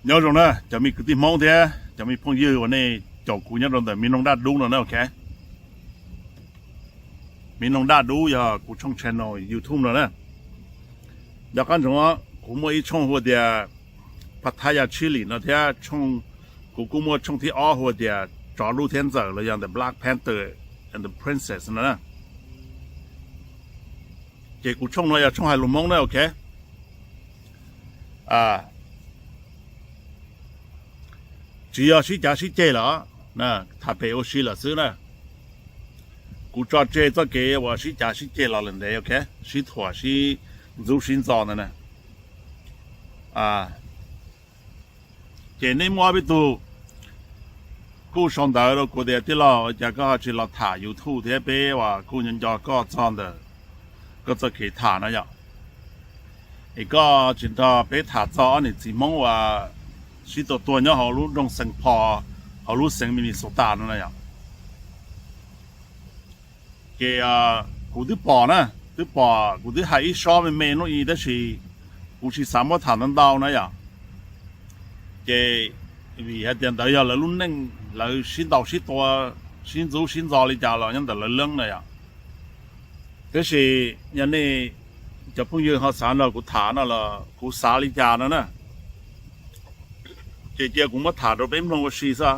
nhớ rồi nèจะมีcái tim mong thếจะมีphong dưวันนี้จบกูnhớ rồiแต่มีน้องด้าดูrồi nè okมีน้องด้าดูอย่ากูช่อง channel YouTube rồi nèอยากกันจังว่ากูไม่ช่องหัวเดียพัทยาชิลีนะที่ช่องกูไม่ช่องที่อ้อหัวเดียจอรูเทนเซอร์เลยอย่าง The Black Panther and the Princess นะเจ้ากูช่องน้อยอย่าช่องให้ลุงมงนะโอเค只要是假是借了，那他陪我去了是呢。กูจอดเจตัวเกว่าสิจ่าสิเจเราเลยโอเคสิถั่วสิรูสินจอนั่นนะเจนี่มัวไปตัวกูสอนดาวเรากูเดียที่เราจะก็จะเราถ่ายยูทูบเทปว่ากูยังจะก็จอนเดอก็จะเขียนถ่ายนะอย่างอีกก็จินตไปถ่ายจอนี่จีมองว่าสิตัวเนี้ยเขารู้ต้องสังพอเขารู้สังมีสุดตานั่นอย่างกูที่ป่อนะที่ป่อกูที่หายชอบเป็นเมนูอีแต่สิกูที่สามารถทำนั้นได้นะอย่างวิเหตุเดียวเราลุ้นนึงเราสินดาวสิตัวสินจูสินจอเลยจ้าเรายังแต่เราเรื่องนะอย่างแต่สิยันนี่จะพูดยืนเขาสารเรากูถามนะเรากูสาลิจานะนะกูมาถามเราเป็นลงว่าสิซะ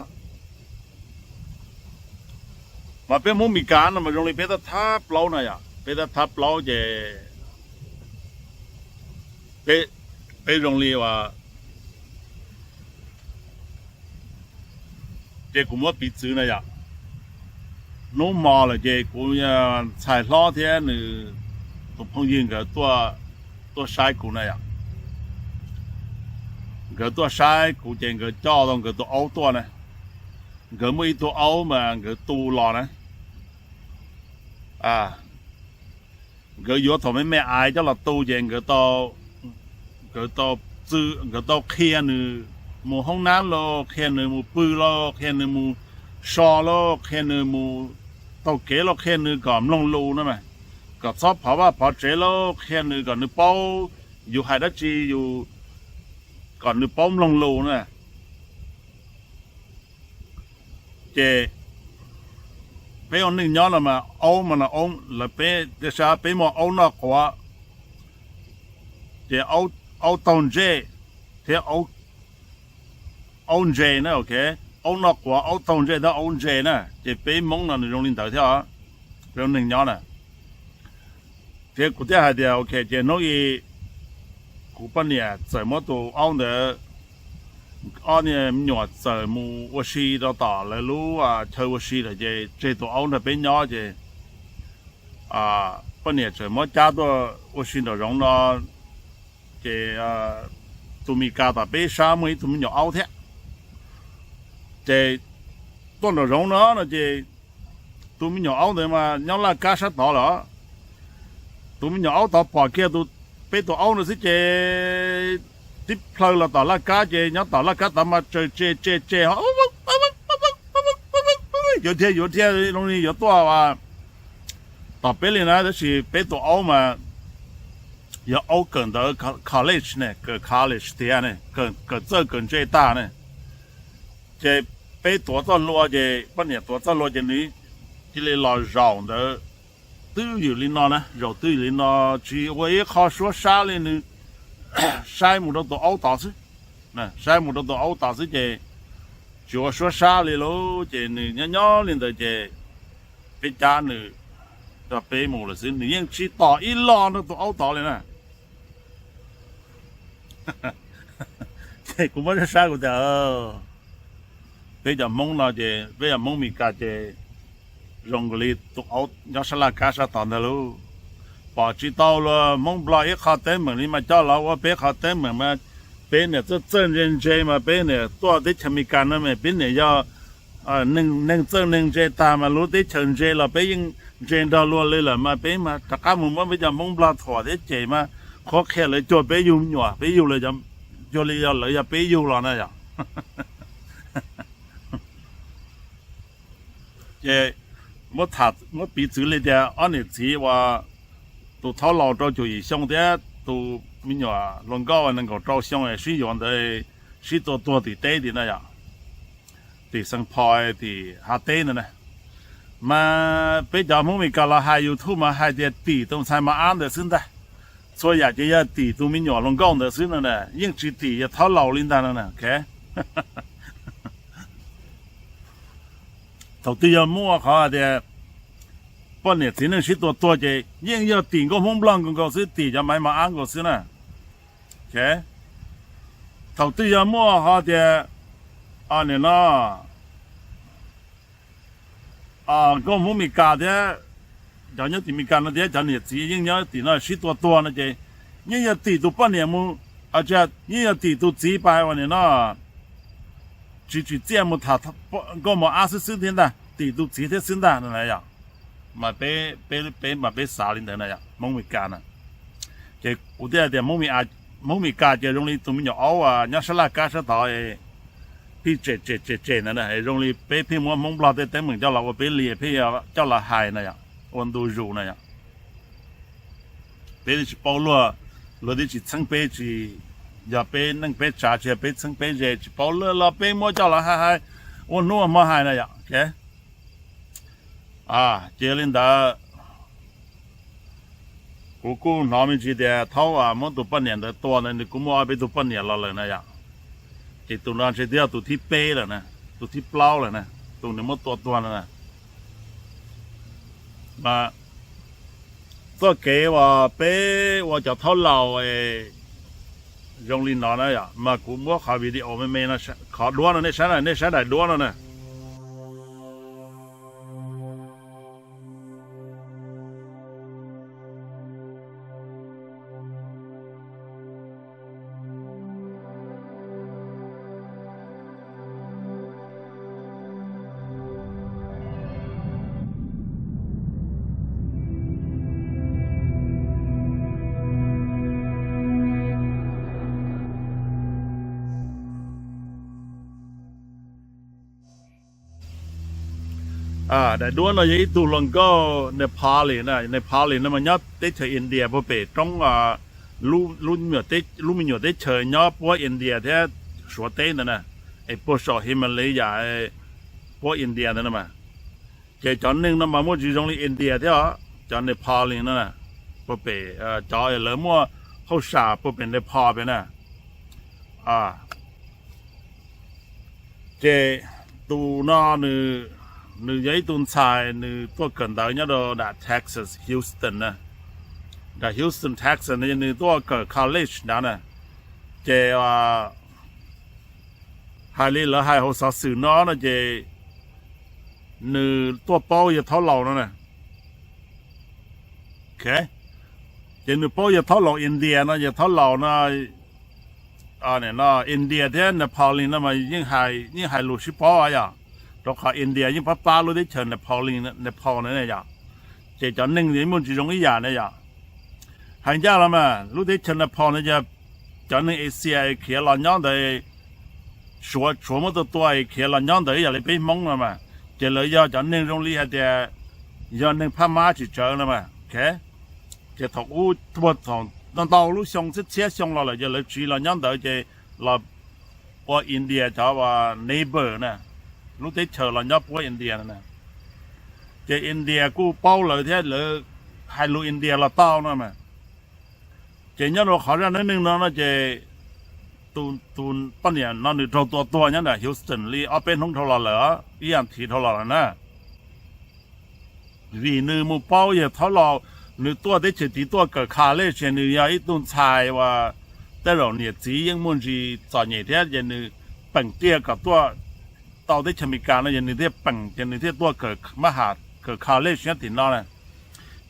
มาเป็นมุมมีการนะมาตรงนี้เป็นตาทับเราหน่อยอ่ะเป็นตาทับเราเป็นตรงนี้ว่ากูมาปิดซื้อหน่อยอ่ะนู้มาเลยกูยังใช้ล้อเทียนหรือตัวพงยิงกับตัวใช้กูหน่อยอ่ะกับตัวใช้กูกับจ่อตรงกับตัวเอาตัวนะก็ไม่ตัวเอามาก็ตูรอนะก็อยู่ทำให้แม่อายเจ้าละตูเจงก็ซื้อก็เคลียร์หนึ่งมูห้องน้ำโลเคลียร์หนึ่งมูปืนโลเคลียร์หนึ่งมูชอโลเคลียร์หนึ่งมูเต้าเก๋โลเคลียร์หนึ่งก่อนลงรูนั่นไหมก็ชอบเพราะว่าพอเจโลเคลียร์หนึ่งก่อนนึกเป้าอยู่ไฮดัชจีอยู่ก่อนนึกเป้าลงรูนั่นไปเอาหนึ่งย้อนละมาเอามันเอาแล้วไปเดี๋ยวไปมอเอาหนักกว่าเอาตอนเจเที่เอาเจนะโอเคเอาหนักกว่าเอาตอนเจถ้าเอาเจนะไปมองนั่นโรงเรียนเต่าเที่ยวไปเอาหนึ่งย้อนน่ะกูจะหาเดียวโอเคน้อยกูปนเนี่ย怎么都เอา的เนี่ยมีหนวดเสริมวัวชีต่อเลยรู้ว่าเธอวัวชีเลยตัวเอาเนี่ยเป็นย้อปนเนี่ยจะมั่วจ้าตัววัวชีตัวร้องนอตัวมีกาตาเป้ชาไม่ตัวมีหนวดเอาเถอะตัวตัวร้องนอตัวมีหนวดเอาเนี่ยมาย้อนละกาชัดต่อเหรอตัวมีหนวดเอาต่อปอเกี่ยตัวเป็นตัวเอาเนี่ยสิที่เพลเราต่อละก้าย้อนต่อละก้าต่อมาเจอยู่เที่ยตรงนี้อยู่ตัวว่าต่อไปเลยนะ就是ไปตัวเอามา要เอาเกิน到college 呢个 college 的呢个这跟最大呢ไปตัวต้นรัว不เนี่ยตัวต้นรัวนี้ที่เลยเรา绕的都有领导呢绕都有领导去我也好说啥了呢晒木都熬打死，那晒木都熬打死就说啥哩喽？人家领导被家呢，这被木了是，你硬去打一拉那都熬打了呢。我们这晒过的，被人蒙了被人蒙米家用个哩都熬，要是那干啥打的喽？把知道了，蒙不了一卡灯门里嘛，叫老我别卡灯门嘛，别呢这真人节嘛，别呢多的前面干了嘛，别呢要能真人节大嘛，路的成节了，别用节到路来了嘛，别嘛，大家们别叫蒙不了错的节嘛，ขอแค่เลยจดไปยุ่งหน่วไปอยู่เลยจะเลยอย่าไปอยู่หรอกนะอย่า我他我比嘴里的安尼子话，都讨老早就以上的都民话，龙高能够照相的使用的是多的对的那样，的生派的下对的呢。mà bây giờ muốn mình cả là hai YouTube mà hai tỷ tông sai mà ăn được xin ta,所以啊这些tỷ都没鸟龙讲的是呢，因此tỷ也讨老领导了呢，OK， 头对要摸好的，半年只能是多些，因要顶个红不啷个是tỷ就买嘛ăn个是呢，OK， 头对要摸好的，啊你呢？ก็มุมีกาเดียเดี๋ยวนี้ที่มีการนั่นเดียจะเนี่ยจียิ่งเนี้ยตีน่ะสิตัวนั่นเจยิ่งจะตีตัวปั้นเนี่ยมูอาจจะยิ่งจะตีตัวจีไปวันนี้น่ะจีเจ้ามูถ้าก็มาอาศัยสิ่งที่นั่นตีตัวจีที่สิ่งนั้นนั่นแหละมาเป็นมาเป็นสาลินเดียนั่นแหละมุมีการน่ะเจอุดรเดียมุมีกาเจตรงนี้ตัวมีอยู่เอาเนี่ยสลากาสต่อพี่เจนั่นนะไอ้โรงเรียนพี่มัวมงปลาแต่เหมือนเจ้าเราว่าเป็นเรียพี่เจ้าละหายนะอย่างวันดูรูนะอย่างเป็นที่ปอลัวเราได้จิตสังเปจีอย่าเป็นนั่งเป็นจ่าเชียเป็นสังเปจีจิปอลัวเราเป็นมัวเจ้าละหายวันนู้นมาหายนะอย่างโอเคเจริญดากูน้องมีจีเดียเท่ามันตัวปั้นเนี่ยตัวนั้นกูมัวไปตัวปั้นเนี่ยเราเลยนะอย่างที่ตัวนั้นเดียวตัวที่เป้เลยนะตัวที่เปล่าเลยนะตัวนี้มันตัวนั่นนะมาตัวเก๋ว่าเป้ว่าจะเท่าเราโรงเรียนนอนนะอย่ามากูมัวข่าววิดีโอไม่นะขอด้วนนะเนี่ยใช่ไหมเนี่ยใช่ได้ด้วนนะแต่ด้วนเราอย่างตัวลงก็ในพาเลยนะในพาเลยนะมันยับได้เจออินเดียพอเป็ดต้องรุ่นเหนือได้รุ่นมีเหนือได้เจอยับพวกอินเดียแท้สวดเต้นนะไอ้พวกชาวฮิมาลัยไอ้พวกอินเดียนั่นมาเจ้าจอนหนึ่งนั่นมามั่วจีจงในอินเดียเท่าจอนในพาเลยนั่นนะพอเป็ดจอยเหลือมั่วเข้าสาพอเป็นในพาไปนะเจ้าตัวน้านึกยัยตุนชายนึกตัวเกินดาวเนี่ยเราได้เท็กซัสฮิวสตันนะได้ฮิวสตันเท็กซัสเนี่ยนึกตัวเกิดคอลเลจนั่นนะเจ้าไฮลีแล้วไฮโฮสัสสื่อน้อนะเจ้นึกตัวเป้าอย่าเท่าเรานั่นนะโอเคเจ้นึกเป้าอย่าเท่าเราอินเดียนะอย่าเท่าเรานะเนี่ยนะอินเดียแท้เนปาลนี่นะมันยิ่งไฮลูชิปออ่ะเราขาอินเดียยิ่งป้ารู้ได้เชิญในพอลิงในพอนั่นเนี่ยเจ้าหนึ่งนี่มันจะตรงนี้อย่างเนี่ยหายากแล้วมั้ยรู้ได้เชิญในพอเนี่ยเจ้าหนึ่งเอเชียเขียนหล่อนย้อนได้ชัวมันตัวเขียนหล่อนย้อนได้อย่าเลยไปมองแล้วมั้ยเจ้าเลยเจ้าหนึ่งตรงนี้ให้เจ้าหนึ่งพม่าจะเจอแล้วมั้ยโอเคเจ้าถูกทั่วทองตอนเรารู้ช่องเสียช่องเราเลยเจ้าเลยจีหล่อนย้อนได้เจ้าเราพวกอินเดียเจ้าว่า neighbor นะรู้ได้เชิญเราย้อนพวกอินเดียนะเจออินเดียกูเป้าเลยแท้เลยให้รู้อินเดียเราเต้านะมั้ยเจอเนี่ยเราขอเรื่องนึงนะเจตูนปั้นเนี่ยนั่นตัวเนี่ยนะฮิวสตันลีเอาเป็นของเราเหรออีอันที่เรานะวีนึงมูเป้าอย่าเท่าเราหรือตัวได้เฉยตัวเกิดคาเล่เช่นนี้อีตุนชายว่าแต่เราเนี่ยจียังมุ่งจีสอนใหญ่แท้ยันนึปังเตี้ยกับตัวต่อได้ชมิการแล้วยันนึที่ปังยันนึที่ตัวเกิดมหาเกิดคาเล่เช่นที่นั่นนะ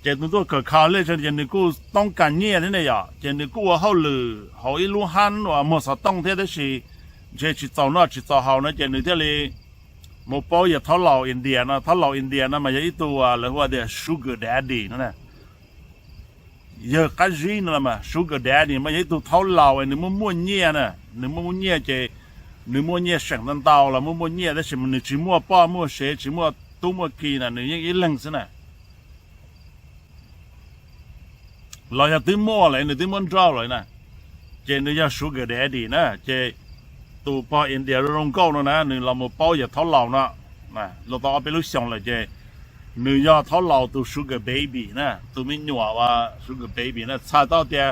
เจนตัวเกิดคาเล่เช่นยันนึกูต้องการเงี้ยนี่เนี่ยเจนนึกูว่าเขาลือเขาอีลูฮันว่าหมดสต้องเท่ได้สิเจจิตเจ้าหน้าจิตเจ้าเขานะเจนนึที่เลยโมเป้าอย่าท้าเราอินเดียนะท้าเราอินเดียนะมันยังอีตัวหรือว่าเดี๋ยวชูเกอร์แดดดี้นั่นแหละเยอะกันจีนละมาชูเกอร์แดดดี้มันยังตัวท้าเราไอ้หนึ่งมั่วเงี้ยนะหนึ่งมั่วเงี้ยเจหนึ่งมั่วเงี้ยสั่งตั้งเตาละมั่วเงี้ยได้สิมันหนึ่งชิมั่วป้ามั่วเสชิมั่วตุ้มั่วกีน่ะหนึ่งยังอีหลังสินะเราจะตื้อมั่วเลยหนึ่งตื้อมั่วเจ้าเลยนะเจนึกจะชูเกอร์แดดดี้นะเจ ตัวพออินเดียเราลงก้าวนะหนึ่งเรามาเป้าอย่าท้อเหล่านะเราต้องเอาไปรู้ช่องเลยเจหนึ่งยาท้อเหล่าตัว sugar baby นะตัวไม่หนัวว่า sugar baby นะชาต่อเดีย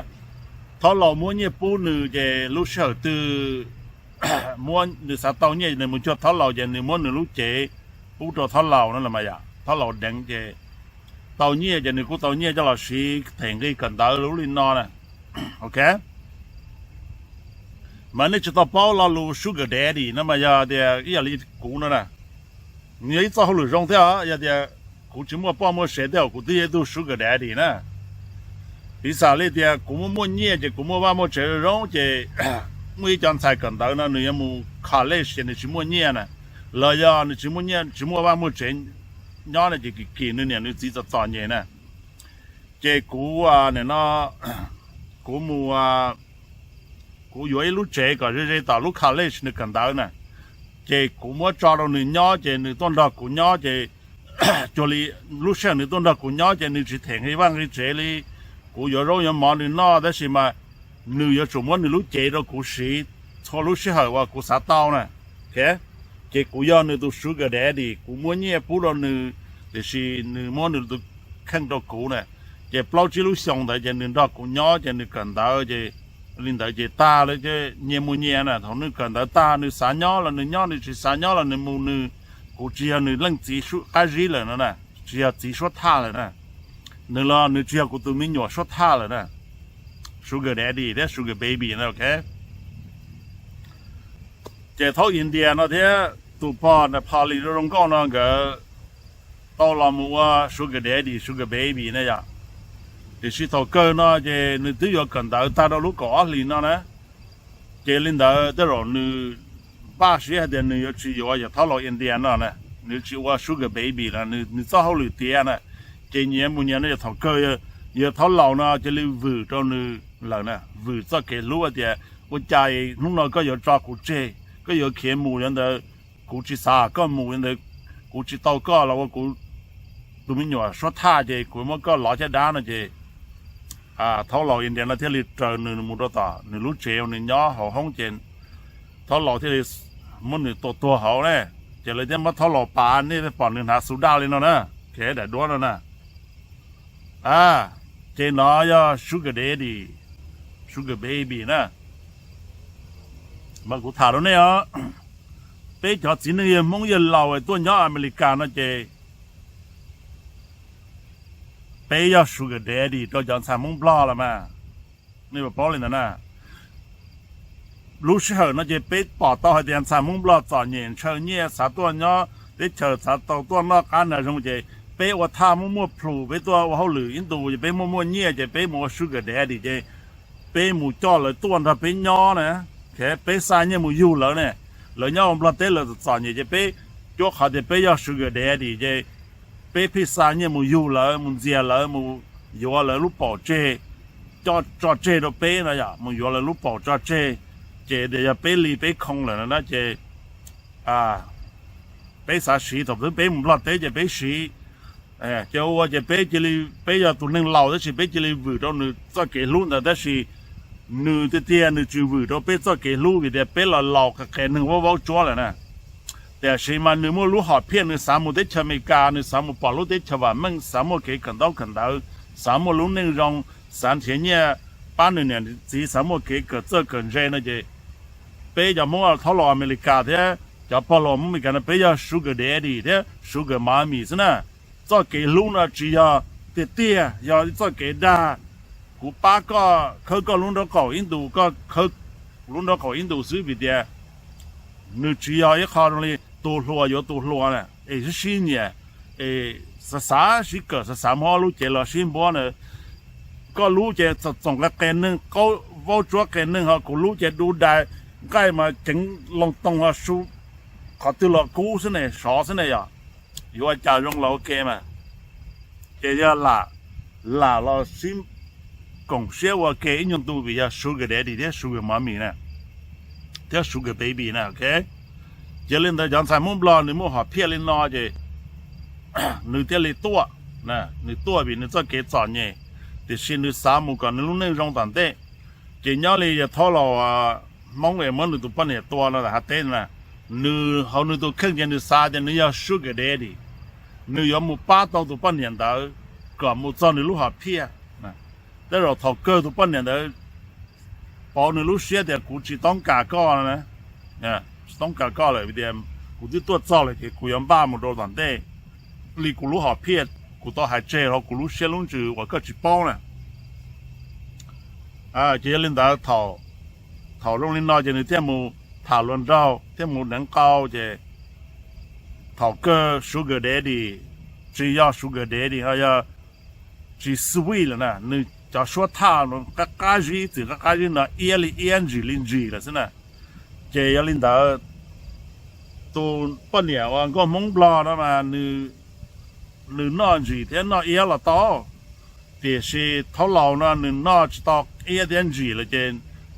ท้อเหล่าม้วนเนี่ยปูหนึ่งเจรู้เชื่อตัวม้วนหนึ่งสาวต่อเนี่ยหนึ่งมันชอบท้อเหล่าเจหนึ่งม้วนหนึ่งรู้เจปูตัวท้อเหล่านั่นแหละมาอย่าท้อเหล่าแดงเจต่อเนี่ยเจหนึ่งกูต่อเนี่ยจะเราสีแทงที่กันดาวรู้ลินนอนะโอเคมันนี่จะต้องเป้าเราลู sugar daddy นั่นมาอย่าเดียอย่าลีกูนั่นนะ你一早路上掉，也得估计莫帮莫舍掉，估计也都输个来的呢。第三类的，估莫捏的，估莫把莫这容的，每讲才跟到那，你也莫卡类些的去莫捏呢。老呀，你去莫捏，去莫把莫真，伢呢就给你呢，你自己做捏呢。这估啊，那估莫啊，估有一路这个，这大路卡类些的跟到呢。这古么抓到你鸟，这你东到古鸟，这这里路上你东到古鸟，这你去停去往你这里，古有肉有毛你拿的是嘛？你有什么你路接到古时，错路时候话古啥刀呢？给，这古要你都输个来的，古么你不了你，就是你么你都看到古呢？这包子路上的这你到古鸟，这你看到这。领导这大了这年木年了，同你看到大你三鸟了，你鸟你去三鸟了，你木你估计要你冷技术还热了呢，只要技术差了呢，你了你只要古都没鸟说差了呢，sugar daddy 的 sugar baby 呢 ，OK？ 这套印第安那天都怕那怕里头讲那个到了木啊 sugar daddy sugar baby 那样。就是头哥呢，这你都要跟到大到路高里那呢，这领导这种你80还得你要去要也讨老印第安那呢，你去我输个 baby 了，你早好了点呢，这年每年那头哥也讨老呢，这里围着你老呢，围着给路的，我家里弄那个要照顾这，个要看牧人的，估计啥个牧人的，估计到个了我估，都没鸟说他这，估么个老家单了这。tháo lò in đèn là thế lịch trời nửa một đó ta nửa lúc chiều nửa nhỏ họ không chén tháo lò thế lịch muốn nửa tổ họ này chỉ là thế mà tháo lò bà này bỏ nửa hạt sú đào lên nó nè thế để đuối nó nè trên nó ya sugar daddy sugar baby nè mà cũng thả đó này á bây giờ chỉ nên mong giờ lò tôi nhỏ America nó chơi bây giờ sugar daddy tôi chọn sản mông bò là mà nếu mà bò lên đó nè lúc sau nó chỉ bây bỏ tao hay tiền sản mông bò chọn nhìn chơi nhẹ sát tuần nhá để chờ sát tao tuần nó cái này xong chỉ bây giờ tham mua plu bây giờ họ lười in đồ chỉ bây mua nhẹ chỉ bây mua sugar daddy chỉ bây mua cho lại tuần là bây nhỏ nè cái bây sai nhẹ mua yêu lỡ nè lỡ nhỏ ông bò tết là chọn nhẹ chỉ bây cho họ thì bây giờ sugar daddy chỉ bé phía sau như một yêu lỡ một dìa lỡ một yêu lỡ lúc bỏ chê cho chê đó bé này à một yêu lỡ lúc bỏ cho chê chê để cho bé lì bé không là nó chê bé sao xí thôi bé một lọt tế chê bé xí cho qua chê bé chê lì bé giờ tụi nâng lầu đó chỉ bé chê lì vừa đó nữa cho cái luôn là đó chỉ nửa tới tiền nửa chịu vừa đó bé cho cái luôn vì để bé là lầu cái nâng vào chúa là nèแต่ใช่มันนึกว่ารู้หอดเพี้ยนนึกสามโมเดชอเมริกานึกสามโมปอลุเดชว่ามึงสามโมเกกันดาวสามโมลุนึงรองสามเทียนเนี่ยป้าหนึ่งเนี่ยจีสามโมเกเกิดเจอเกิดเจนะเจเป้จะมั่วทอลอเมริกาเถอะจะปอลอมึงกันเป้จะชูเกอร์เดดี้เถอะชูเกอร์มามีสินะจะเกลุนะจีyaเตี้ยๆyaจะเกดากูป้าก็เขาก็ลุนดอกเขาอินดูก็เขาลุนดอกเขาอินดูซื้อวิเดียนึกจีyaอีกคราวนึงตัวรัวอยู่ตัวรัวเนี่ยสิ่งเนี่ยสาสิเกิดสามห้อรู้เจริญสิ่งบ้านเนี่ยก็รู้เจจะส่งกระเกนนึงก็ว่าจัวเกนนึงเขาก็รู้เจดูได้ใกล้มาถึงลงตรงว่าสู้เขาตัวละกู้สิเนี่ยสอสิเนี่ยอยู่ว่าจะลงเราเกมาเจจะละเราสิ่งกงเสียว่าเกยยังตัววิญญาสุกเดดี้เดียสุกมามีเนี่ยเดียสุกเบบี้เนี่ยโอเคจะเล่นแต่ยังใส่มุ้งบลอนหรือมุ้งหอบเพี้ยเล่นนอเจหนึ่งเที่ยวเลยตัวนะหนึ่งตัวบีหนึ่งจะเกจอนเนี่ยแต่สิ่งหนึ่งสามมุกันหนึ่งรุ่นหนึ่งรองตันเต้เจียนเลยจะทอเรา มองเลยมันตัวปั้นเนี่ยตัวนั่นแหละฮัตเต้นนะนื้อเขานื้อตัวเครื่องยันนื้อซาเดนื้อยาชูเกเดดีนื้อยามูป้าตัวปั้นเนี่ยเด้อก็มูจอนื้อลูกหาเพี้ยนะแต่เราถอดเกลือตัวปั้นเนี่ยเด้อพอนื้อลูกเสียเดี๋ยวกูจะต้องกาก้อนนะเนี่ยต้องกาก้อนเลยวิเดียมกูที่ตัวจ้อเลยที่กูยังบ้ามูโดนตอนเต้ลีกูลูกหาเพี้ยกูต้องหายใจเรากูลูกเสียลุงจือว่าก็จีป้องนะเจริญดาถอลงลิ้นน้อยจะในเที่ยมูถาล้วนเจ้าเที่ยมูหนังเก่าจะถอเกอร์ชูเกอร์เดดี้จียาชูเกอร์เดดี้เขาจะจีสวี了呢你จะ说他呢嘎จี这嘎จี呢ELNG零G了是呢เจริญดาตัวปนเนี่ยว่าก็มงบลานะมา你นอนจีเที่ยนอ了ต่อแต่是头老呢你นอ知道ELNG了เจ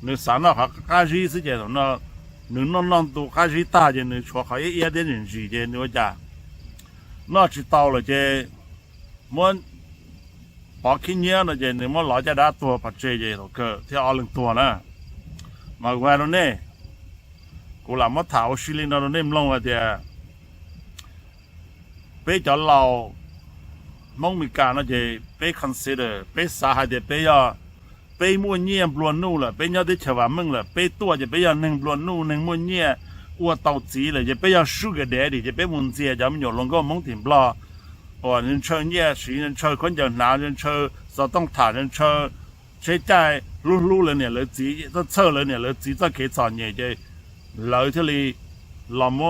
你三那还嘎จี是这种呢你弄都嘎จี大的你说还ELNG的你说讲那知道了这我พอขี้เงี้ยนะเจนนี่มันหล่อจะได้ตัวปัจเจยตัวเกิดที่เอาลงตัวนะมาแหวนนี่กูหลับมาถาวชิลินเราเนี่ยมันลงมาเดียไปจะเรามองมีการนะเจไป consider ไปสาหัสเดียไปยาไปมั่วเงี้ยบล้วนนู่นละไปยาได้เฉวามึงละไปตัวจะไปยาหนึ่งบล้วนนู่นหนึ่งมั่วเงี้ยอ้วเต่าจีเลยจะไปยาชูกระเดดิจะไปมุนเจียจะมันอยู่ลงก็มองถิ่นปลา哦，人车夜市，人车คนจะ拿人车，手动塔人车，谁在路人เนี่ยเลยจี都车人เนี่ยเลยจีจะ给找เนี่ยจะเราที่เลยเราโม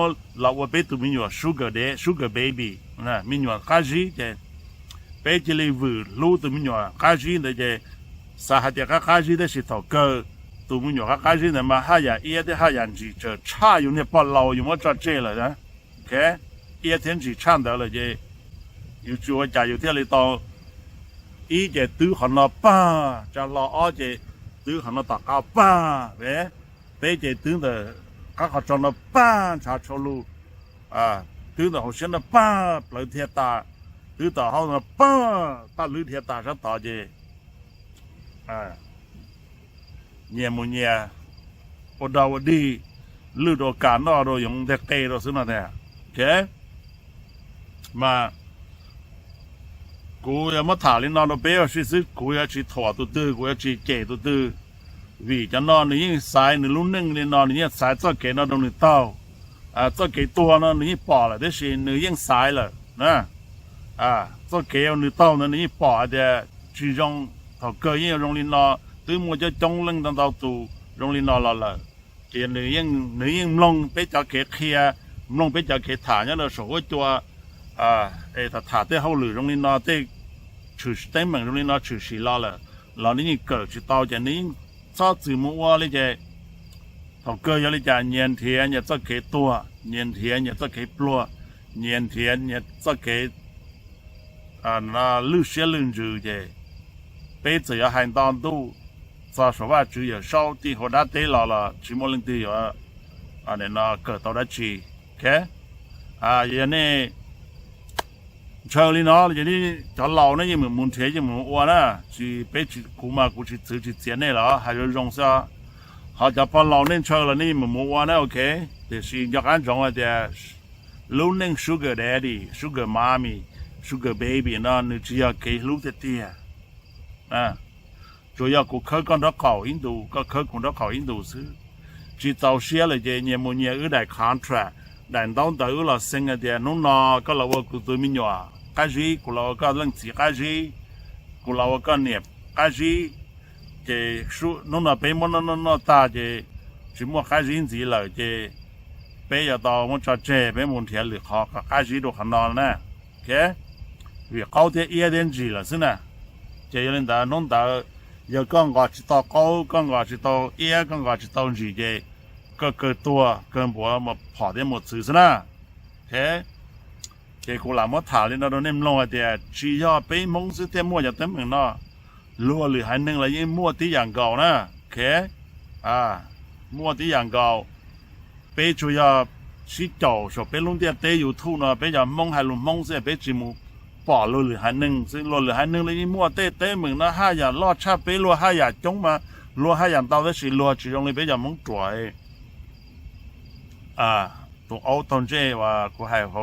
เราว่าไปตัวมีอยู่ sugar day sugar baby นะมีอยู่ข้าจีจะไปที่เลยวิรู้ตัวมีอยู่ข้าจีเนี่ยจะสาหัสจะข้าจีได้สิทอกเกอร์ตัวมีอยู่ข้าจีเนี่ยมาหายาเอียได้หายาจีจะ差อยู่เนี่ยพอเราอยู่มาจัดเจเลยนะโอเคเอีย天จี唱得了จะ有做家有天来到，一节都很那办，在老二节都很那大家办，喂，别节都的，刚好找那办查出路，啊，都的好像那办老天大，都的好那办大老天大上大节，啊，年么年，我到我的路到干那都用的给到是那的，OK，嘛。กูยังมาถามลินนอนเราเปี้ยชิซึกูยังชิถอดตัวตื้อกูยังชิเจตัวตื้อวิจะนอนนี่ยิ่งสายนี่ลุ้นนึ่งนี่นอนนี่ยิ่งสายจะเกนอนตรงนี้เต้าจะเกตัวนอนนี่ปอดเลยได้สินี่ยิ่งสายเลยนะจะเกเอานี่เต้านี่ยิ่งปอดเดียจีจงเขาเกยยิ่งโรงลินนอตื้อมัวจะจงเล่งตั้งตัวตูโรงลินนอเราเลยเจียนี่ยิ่งลงไปจะเกเคลียลงไปจะเกถาเนี่ยเราสวยตัวถ้าถาเต้เขาหรือโรงลินนอเต้ถือเต็มเหมือนโรงเรียนเราถือสีล้อเลยเรานี่เกิดจุดต่อจากนี้ชอบสื่อมัวเลยจะถ้าเกิดอะไรจะเงียนเทียนอย่าจะเกยตัวเงียนเทียนอย่าจะเกยปลัวเงียนเทียนอย่าจะเกยน่าลื้อเสียลื้อจืดจะไปจะ要喊当都จะ说ว่า只有少ที่หัวด้านเตะเราละชิมอลิงที่อยู่เนี่ยน่าเกิดต่อได้จีโอเคอย่างนี้เช้าลีน้ออย่างนี้จะเล่าเนี่ยยังเหมือนมุนเทียยังเหมือนอ้วนนะจีไปจีกูมากูจีซื้อจีเจียนเนี่ยเหรอ还有用啥เขาจะพอเล่าเนี่ยเช้าแล้วนี่เหมือนอ้วนนะโอเคแต่สิอยากอันจงว่าจะลูกหนึ่ง sugar daddy sugar mommy sugar baby นั่นนี่จะอยากเกย์ลูกเตี้ย主要กูเคยกันรักเขาอินดูก็เคยคนรักเขาอินดูซื้อจีเจ้าเสียเลยจะเนี่ยมันเนี่ยได้ contract แต่ต้องแต่เราเซ็งเดียน้องนอก็เราว่ากูตัวมิญวาก้าจีกูเราก็เรื่องสีก้าจีกูเราก็เนี่ยก้าจีเจสู้น้องนอไปมันน้องตาเจชิมัวก้าจีจีเลยเจไปอย่าต่อมันจะเจไปมันเทียนหรือเขาก้าจีดูขนอนนะโอเควิเขาเทียเอียเดนจีละสินะเจยันแต่น้องแต่要刚我知道高，刚我知道野，刚我知道日的，个多跟我么跑的么子是呢？嘿，结果那么谈的那都那么弄的，只要被蒙是的么就等门了，落里还能来因摸的羊羔呢？嘿，摸的羊羔，被主要是找说被弄的得有土呢，被人蒙还弄蒙是被字幕。ป่อลุยหันหนึ่งซึ่งลุยหันหนึ่งเลยมั่วเต้เหมือนนะห้าอย่ารอดชาไปรัวห้าอย่าจงมา lúa hai dạng tao đó chỉ lúa chỉ dùng để bây giờ muốn chuỗi tụ áo tông chế và của hai họ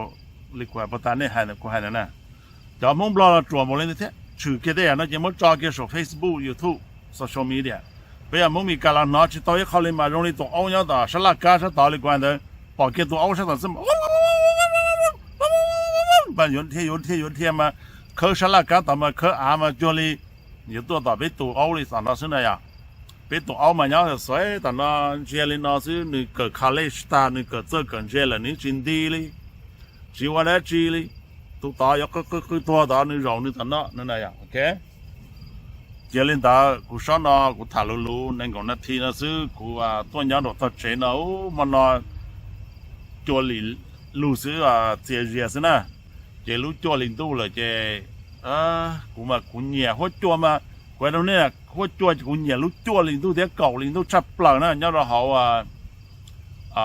lịch qua bắt tay này hai này của hai này nè cho muốn lo là chuỗi một lên thế trừ cái đấy nó chỉ muốn cho cái số Facebook YouTube social media bây giờ muốn mình cả là nó chỉ tao cái khâu lên mà dùng để tụ áo nhau đó sẽ là cá sẽ tao lịch quan đấy bỏ cái tụ áo sẽ là gì bạn dùng thiên mà khơi sẽ là cá tao mà khơi mà cho li nhiềuตัวต่อไปตัวเอาเลยสั่งเราซื้อไหนอ่ะไปตัวเอามาเนาะสวยแต่เราเจลินเราซื้อนี่เกิดคาเลสตานี่เกิดเจอเกิดเจลินนี่จินดีเลยจีวันแล้วจีเลยตัวต่อยก็ตัวต่อนี่เรานี่แต่เนาะนั่นไงอ่ะโอเคเจลินตากูชอบเนาะกูถ่ายรู้นั่นก่อนนาทีนะซื้อกูตัวย้อนดอกตัดเชนเนาะมันเนาะจวลิรู้ซื้อเจียเจียซินะเจรู้จวลินตู้เลยเจกูมากูเหหัวจัวมาไว้ตรงนี้หัวจัวกูเหรู้จัวลิงตู้เดี๋ยวเก่าลิงตู้ชับเปล่านะย้อนเราเขา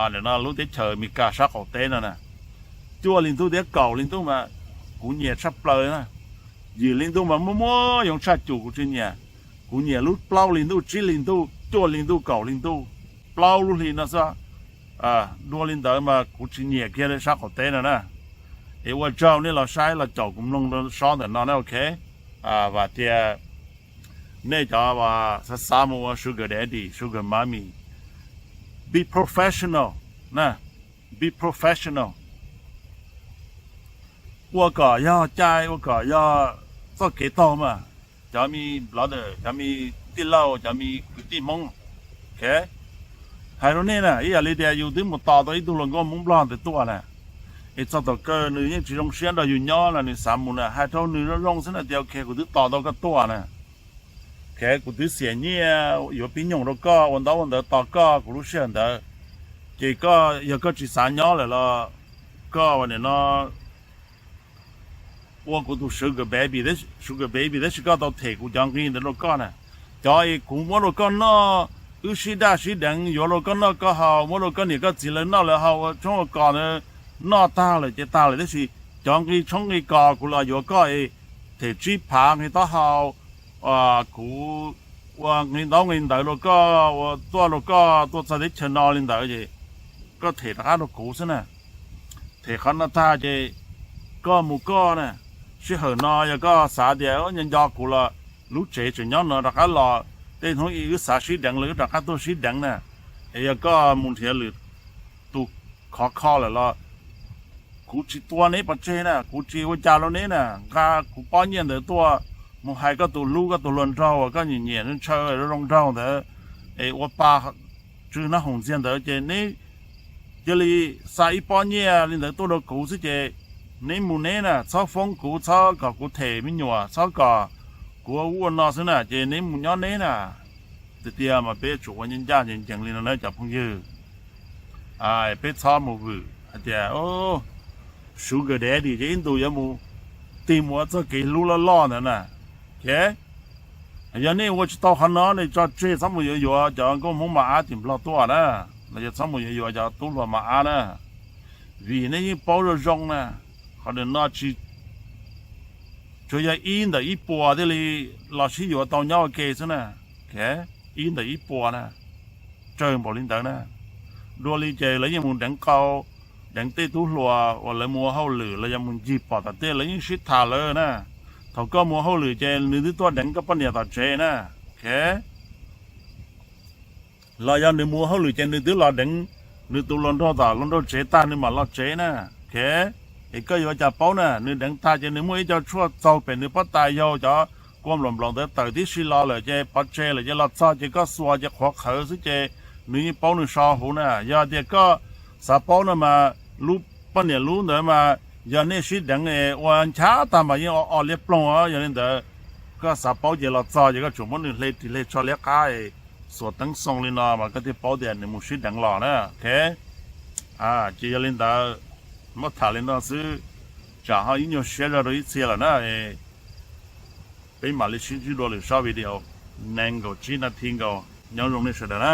เดี๋ยวนะรู้เดี๋ยวเฉยมีกาชักของเต้นนะจัวลิงตู้เดี๋ยวเก่าลิงตู้มากูเหชับเปล่านะยืนลิงตู้มามั่วๆยงชัดจู่กูจีกูรู้เปล่าลิงตู้จีลิงตู้จัวลิงตู้เก่าลิงตู้เปล่ารู้ลิงนะซะดูลิงเดินมากูจีแค่ได้ชักของเต้นนะว่าเจ้านี่เราใช้เราจบกุมลงซ้อนแต่นอนโอเคว่าเดียเนี่ยจะว่าสามีว่า sugar daddy sugar mommy be professional นะ be professional ว่าก็ย่อใจว่าก็ย่อก็เกตอมาจะมีบลัดจะมีติเหล้าจะมีติมงโอเคให้เราเนี่ยนะอะไรเดียอยู่ที่หมดต่อตัวอีตัวหลงก็มุ่งบล้อนแต่ตัวนะcho tao cơ nữ những chỉ trong xuyên đó dùng nhỏ là nữ sắm một nè hai thâu nữ nó rong sẽ là đeo khe của thứ tỏ đâu cái tua nè khe của thứ xẻ nhẹ có pin nhung đâu cóวันđó tỏ có của lúc xuyên đó chỉ có giờ có chỉ sáng nhỏ là cóวันnày nóว่ากูตัวsugar baby đấy chỉ có tao thể của chẳng cái đó có nè cho ai cũng muốn đâu có nó sĩ đẳng giờ đâu có nó có hào muốn đâu có này có chỉ là nó là hào trong cái nữa nó ta là đấy thì trong cái cò của là vừa có thể truy phá người ta hào của người đó người ta nó có tôi sẽ để chân nó lên đó gì có thể là nó cũ thế nè thể khán nó ta gì có một có nè sẽ hở nó giờ có xả đéo nhân do của là lúc trẻ chỉ nhớ nó là cái lò tên không ý xả xí đằng lưỡi là cái tôi xí đằng nè giờ có một thể lưỡi tụ khó làกูจีตัวนี้ปัจเจนะกูจีว่าจ่าเรานี้นะก็กูป้อนเงี้ยแต่ตัวมึงให้ก็ตัวลูกก็ตัวล้นเท่าก็เหนียนเชื่อรองเท่าแต่ว่าป้าจื้อหน้าหงเสียนแต่เจนี่เจลีใส่ป้อนเงี้ยนี่แต่ตัวเรากูสิเจนี่มูนี้นะชอบฟงกูชอบกับกูเทไม่หนัวชอบกับกูอ้วนนอสินะเจนี่มูย้อนนี้นะแต่เดียมาเป็นจุวันยันย่าจังเลยนะจับพงยืดเป็นชอบมูบือเดียโอ้sugar daddy chứ in tụi em tìm một cái cái lú lo nữa nè, ok? giờ này tôi tao hắn nó này cho chơi sắm một giờ cho có muốn mà tìm lo toa nè, là cho sắm một giờ cho tú lo mà nè, vì này bao giờ rong nè, họ đừng nói chỉ cho giờ in là ít bùa thế thì là chỉ giờ tao nhau cái thế nè, ok? In là ít bùa nè, chơi một linh tử nè, đua li chơi lấy những món đánh câuดังเต้ตู้หัวว่าเลยมัวเข้าหลือแล้วยังมึงจีบปอดแต่เต้แล้วยังชิดทาเลยนะเขาก็มัวเข้าหลือเจนึกตัวดังก็ปนเนี่ยตัดเจนะแค่เรายังนึกมัวเข้าหลือเจนึกตัวเราดังนึกตัวล้นท่อตาล้นท่อเจตานึกมาเราเจนะแค่ไอ้ก็อยู่จะเป้านะนึกดังตาเจนึกมัวไอ้เจ้าชั่วเจ้าเป็นนึกปัตตายยาวจะก้มหลอมหลอมแต่ตื่นที่ชิลาเลยเจปัดเจเลยเจเราซาเจก็สวาเจขวาเขาสิเจนึกเป้านึกชาหูนะยาเด็กก็สาเป้านะมาลูกปั้นเนี่ยลูกเดี๋ยวมาอย่างนี้ชิดดังวันเช้าตามมายังออกเล็บปล้องอย่างนี้เดี๋ยวก็สาเป้าเจเราจ่อจะก็จุ่มมันเลยชอเล็กก้าส่วนตั้งทรงเลยนะมันก็ที่เป้าเดียนในมุชิดดังหล่อนะโอเคเจอย่างนี้เดี๋ยวมาถ่ายเลยนะซื้อจะหายิ่งเชื่อเราอีกเสียแล้วนะไปมาเลเซียที่ดูเลยชอบวิดีโอนั่งก็จีน่าทิ้งก็ยังลงในสุดนะ